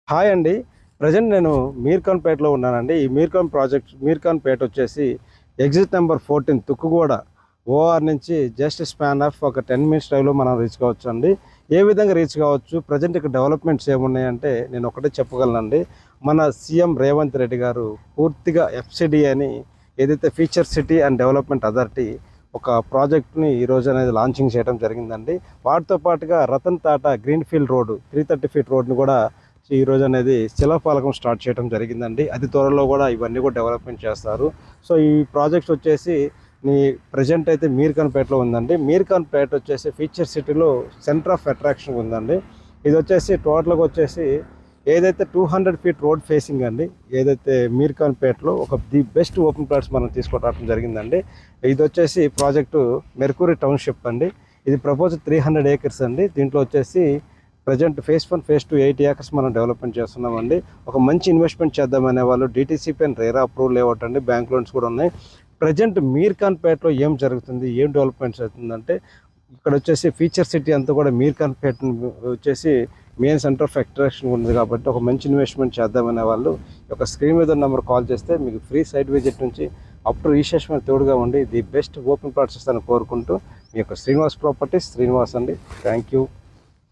Hi అండి. Present నేను మీర్ఖాన్‌పేటలో ఉన్నానండి. ఈ మీర్ఖాన్‌పేట వచ్చేసి ఎగ్జిట్ నెంబర్ 14 తుక్కుగూడ ఓఆర్ నుంచి జస్ట్ స్పాన్ ఆఫ్ ఒక 10 మినిట్స్ డ్రైవ్‌లో మనం రీచ్ కావచ్చండి. ఏ విధంగా రీచ్ కావచ్చు? ప్రజెంట్ ఇక్కడ డెవలప్‌మెంట్స్ ఏమున్నాయంటే నేను ఒకటే చెప్పగలనండి. మన సీఎం రేవంత్ రెడ్డి గారు పూర్తిగా ఎఫ్‌సిడి అని ఏదైతే future city and development authority ఒక ప్రాజెక్ట్‌ని ఈరోజు అనేది లాంచింగ్ చేయడం జరిగిందండి. వాటితో పాటుగా Ratan Tata greenfield road 330 feet రోడ్‌ని కూడా ఈరోజు అనేది శిలాఫలకం స్టార్ట్ చేయడం జరిగిందండి. అతి త్వరలో కూడా ఇవన్నీ కూడా డెవలప్మెంట్ చేస్తారు. సో ఈ ప్రాజెక్ట్స్ వచ్చేసి ప్రజెంట్ అయితే మీర్ఖాన్‌పేటలో ఉందండి. మీర్ఖాన్‌పేట వచ్చేసి ఫీచర్ సిటీలో సెంటర్ ఆఫ్ అట్రాక్షన్ ఉందండి. ఇది వచ్చేసి టోటల్గా వచ్చేసి ఏదైతే 200 ఫీట్ రోడ్ ఫేసింగ్ అండి, ఏదైతే మీర్ఖాన్‌పేటలో ఒక ది బెస్ట్ ఓపెన్ ప్లాట్స్ మనం తీసుకురావడం జరిగిందండి. ఇది వచ్చేసి ప్రాజెక్టు మెర్క్యూరీ టౌన్షిప్ అండి. ఇది ప్రపోజ్ 300 ఏకర్స్ అండి. దీంట్లో వచ్చేసి ప్రజెంట్ ఫేజ్ 1, ఫేజ్ 2 8 ఏకర్స్ మనం డెవలప్మెంట్ చేస్తున్నామండి. ఒక మంచి ఇన్వెస్ట్మెంట్ చేద్దామనే వాళ్ళు DTCP and RERA approval layout అండి. బ్యాంక్ లోన్స్ కూడా ఉన్నాయి. ప్రజెంట్ మీర్ఖాన్‌పేటలో ఏం జరుగుతుంది, ఏం డెవలప్మెంట్స్ అవుతుందంటే ఇక్కడ వచ్చేసి ఫీచర్ సిటీ అంతా కూడా మీర్ఖాన్‌పేట వచ్చేసి మెయిన్ సెంటర్ ఆఫ్ అట్రాక్షన్ ఉంది కాబట్టి ఒక మంచి ఇన్వెస్ట్మెంట్ చేద్దామనే వాళ్ళు ఒక స్క్రీన్ మీద నెంబర్ కాల్ చేస్తే మీకు ఫ్రీ సైట్ విజిట్ నుంచి అప్ టు రిజిస్ట్రేషన్ తోడుగా ఉండి ది బెస్ట్ ఓపెన్ ప్లాట్స్ ఇస్తాను కోరుకుంటూ మీ యొక్క శ్రీనివాస్ ప్రాపర్టీస్ శ్రీనివాస్ అండి. Thank you.